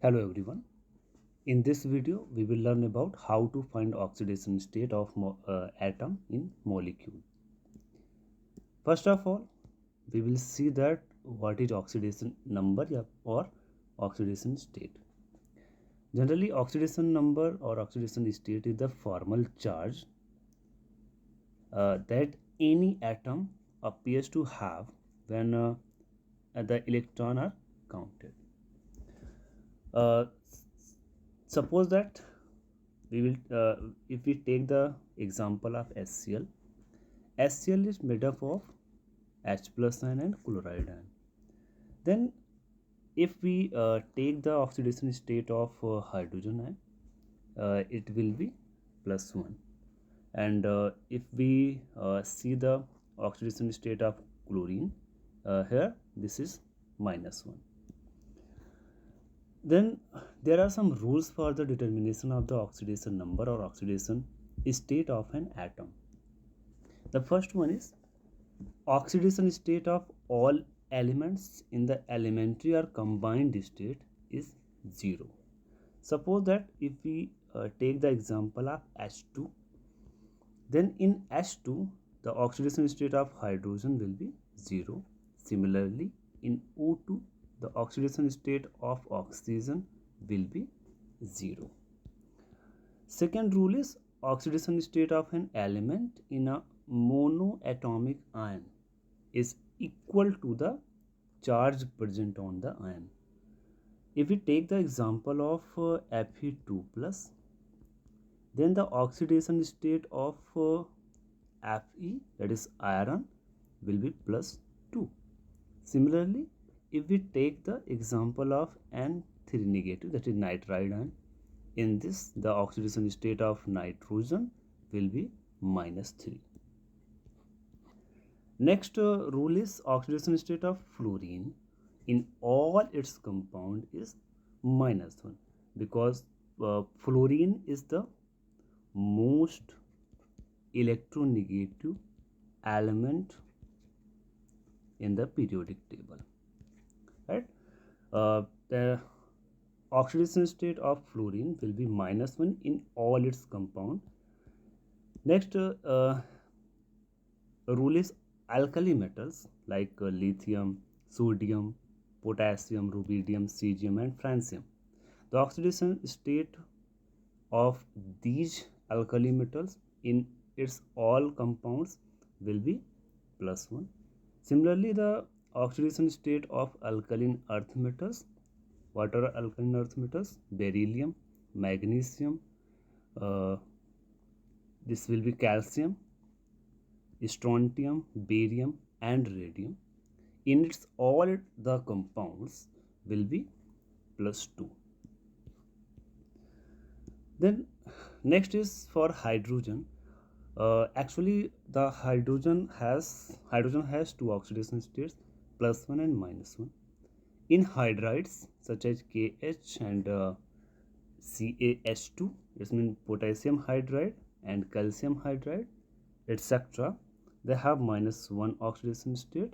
Hello everyone. In this video, we will learn about how to find oxidation state of atom in molecule. First of all, we will see that what is oxidation number or oxidation state. Generally, oxidation number or oxidation state is the formal charge that any atom appears to have when the electron are counted. Uh, Suppose that we will if we take the example of HCl. HCl is made up of H plus ion and chloride ion. Then if we take the oxidation state of hydrogen ion, it will be plus 1. And if we see the oxidation state of chlorine, here this is minus 1. Then there are some rules for the determination of the oxidation number or oxidation state of an atom. The first one is oxidation state of all elements in the elementary or combined state is 0. Suppose that if we take the example of H2, then in H2 the oxidation state of hydrogen will be 0. Similarly, in O2 the oxidation state of oxygen will be 0. Second rule is oxidation state of an element in a monoatomic ion is equal to the charge present on the ion. If we take the example of Fe2 plus, then the oxidation state of Fe, that is iron, will be plus 2. Similarly, if we take the example of N3 negative, that is nitride ion, in this the oxidation state of nitrogen will be minus 3. Next rule is oxidation state of fluorine in all its compound is minus 1, because fluorine is the most electronegative element in the periodic table, right? The oxidation state of fluorine will be minus 1 in all its compound. Next rule is alkali metals like lithium, sodium, potassium, rubidium, cesium and francium. The oxidation state of these alkali metals in its all compounds will be plus 1. Similarly, the oxidation state of alkaline earth metals. What are alkaline earth metals? Beryllium, magnesium, this will be calcium, strontium, barium and radium. In its all the compounds will be plus 2. Then next is for hydrogen. Actually the hydrogen has two oxidation states, plus 1 and minus 1. In hydrides such as KH and CaH2, it means potassium hydride and calcium hydride, etc., they have minus 1 oxidation state,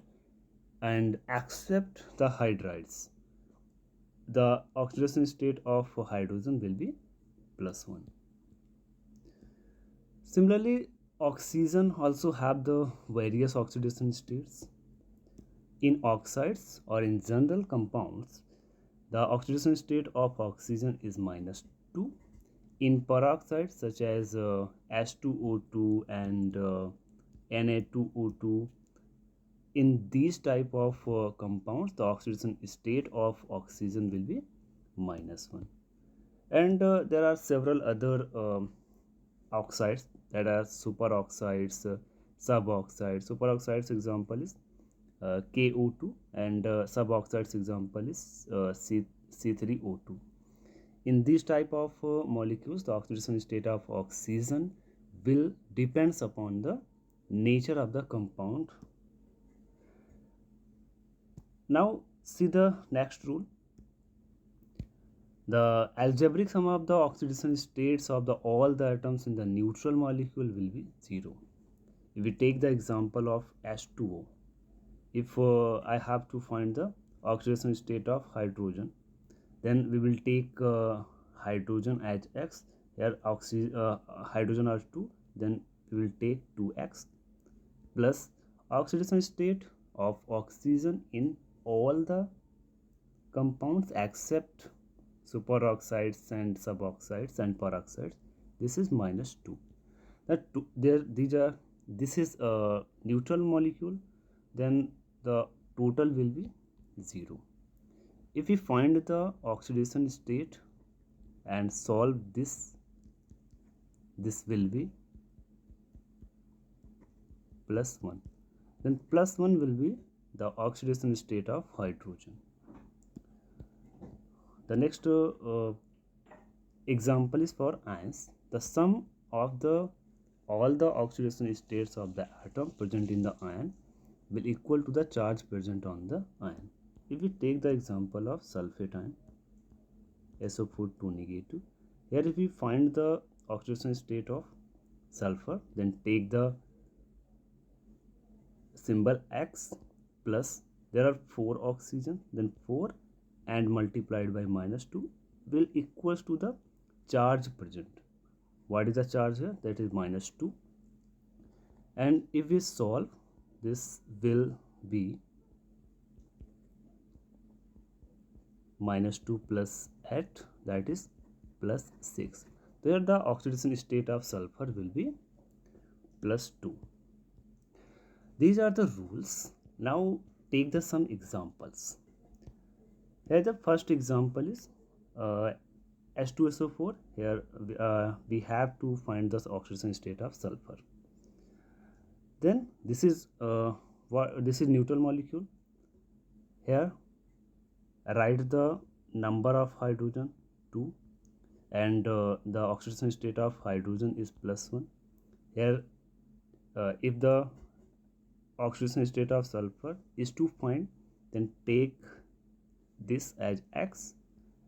and except the hydrides, the oxidation state of hydrogen will be plus 1. Similarly, oxygen also have the various oxidation states. In oxides or in general compounds, the oxidation state of oxygen is minus 2. In peroxides such as H2O2 and Na2O2, in these type of compounds, the oxidation state of oxygen will be minus 1. And there are several other oxides, that are superoxides, suboxides. Superoxides example is KO2 and suboxides example is C3O2. In these type of molecules, the oxidation state of oxygen will depends upon the nature of the compound. Now see the next rule. The algebraic sum of the oxidation states of all the atoms in the neutral molecule will be 0. If we take the example of H2O, if I have to find the oxidation state of hydrogen, Then we will take hydrogen as x. Here hydrogen are 2, then we will take 2x plus oxidation state of oxygen in all the compounds except superoxides and suboxides and peroxides. This is minus 2. That two, there these are this is a neutral molecule, then the total will be 0. If we find the oxidation state and solve this, this will be plus 1. Then plus 1 will be the oxidation state of hydrogen. The next example is for ions. The sum of all the oxidation states of the atom present in the ion will equal to the charge present on the ion. If we take the example of sulfate ion, SO4 2 negative, here if we find the oxidation state of sulfur, then take the symbol X plus, there are 4 oxygen, then 4 and multiplied by minus 2 will equals to the charge present. What is the charge here? That is minus 2. And if we solve, this will be minus 2 plus 8, that is plus 6. There the oxidation state of sulfur will be plus 2. These are the rules. Now take the some examples. Here the first example is H2SO4. Here we have to find the oxidation state of sulfur. Then this is neutral molecule. Here write the number of hydrogen 2 and the oxidation state of hydrogen is plus 1. Here if the oxidation state of sulfur is to find, then take this as X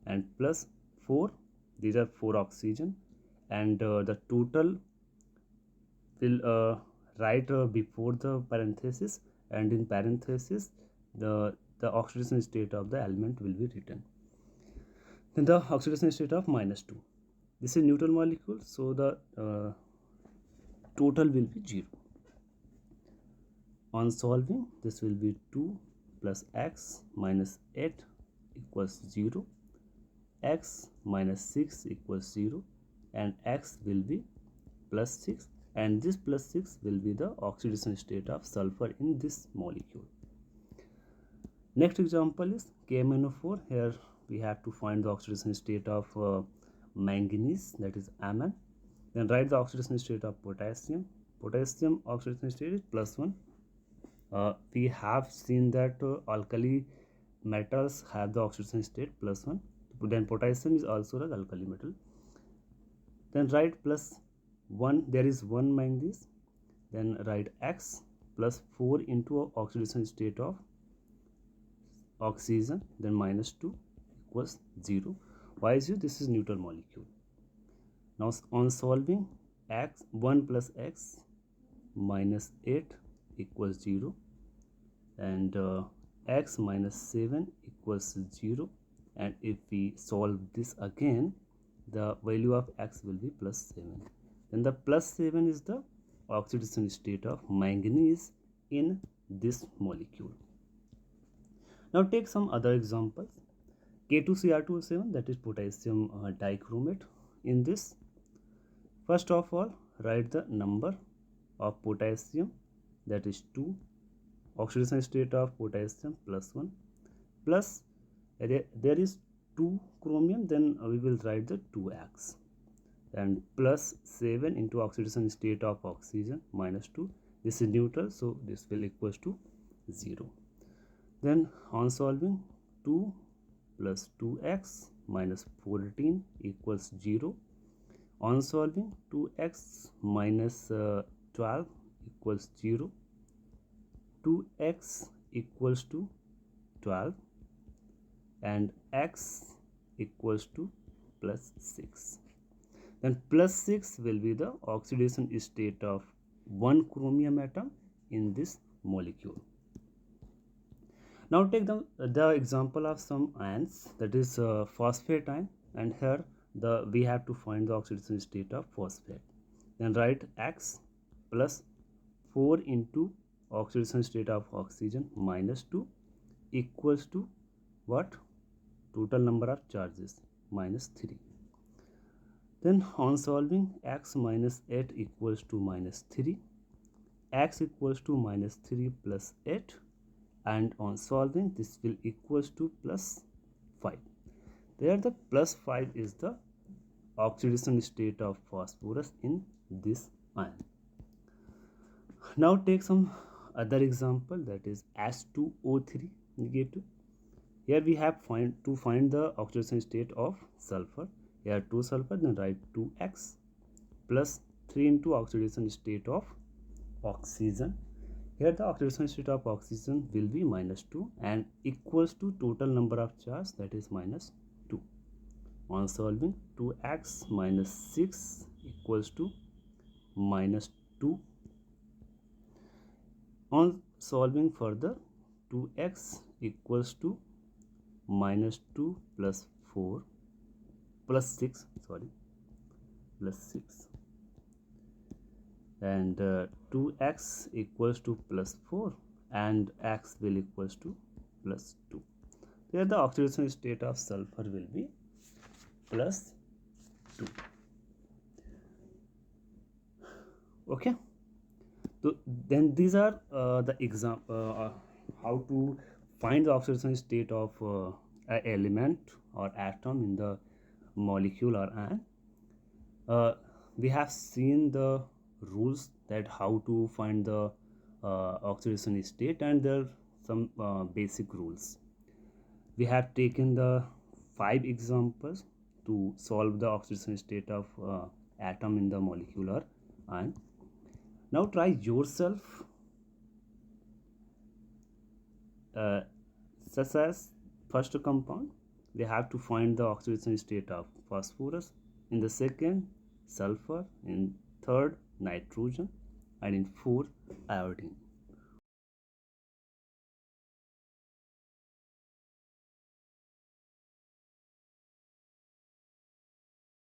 and plus 4, these are 4 oxygen, and the total will write before the parenthesis, and in parenthesis the oxidation state of the element will be written. Then the oxidation state of minus 2. This is neutral molecule, so the total will be 0. On solving, this will be 2 plus x minus 8 equals 0, x minus 6 equals 0, and x will be plus 6, and this plus 6 will be the oxidation state of sulfur in this molecule. Next example is KMnO4. Here we have to find the oxidation state of manganese, that is Mn. Then write the oxidation state of potassium. Potassium oxidation state is plus 1. We have seen that alkali metals have the oxidation state plus 1. Then potassium is also the alkali metal. Then write plus 1, there is 1 manganese. Then write X plus 4 into oxidation state of oxygen, then minus 2 equals 0. Why is it? This is neutral molecule. Now on solving, x 1 plus x minus 8 equals 0, and x minus 7 equals 0, and if we solve this again, the value of x will be plus 7. Then the plus 7 is the oxidation state of manganese in this molecule. Now take some other examples. K2Cr2O7, that is potassium dichromate. In this, first of all, write the number of potassium, that is 2, oxidation state of potassium plus 1, plus there is 2 chromium, then we will write the 2x, and plus 7 into oxidation state of oxygen minus 2. This is neutral, so this will equals to 0. Then on solving, 2 plus 2x minus 14 equals 0. On solving, 2x minus 12 equals 0. 2x equals to 12, and x equals to plus 6. Then plus 6 will be the oxidation state of 1 chromium atom in this molecule. Now take the example of some ions, that is phosphate ion, and here we have to find the oxidation state of phosphate. Then write X plus 4 into oxidation state of oxygen minus 2 equals to what? Total number of charges minus 3. Then on solving, X minus 8 equals to minus 3, X equals to minus 3 plus 8, and on solving this will equals to plus 5. There the plus 5 is the oxidation state of phosphorus in this ion. Now take some other example, that is H2O3 negative. Here we have to find the oxidation state of sulfur. Here 2 sulfur, then write 2X plus 3 into oxidation state of oxygen. Here the oxidation state of oxygen will be minus 2 and equals to total number of charge, that is minus 2. On solving, 2X minus 6 equals to minus 2. On solving further, 2X equals to minus 2 plus 4 plus 6, plus 6, and 2X equals to plus 4 and X will equals to plus 2. There the oxidation state of sulfur will be plus 2. Okay, so then these are the example how to find the oxidation state of an element or atom in the molecule or ion. We have seen the rules that how to find the oxidation state, and there are some basic rules. We have taken the 5 examples to solve the oxidation state of atom in the molecular ion. Now try yourself, such as first compound we have to find the oxidation state of phosphorus, in the second sulfur, in third nitrogen, and in fourth iodine.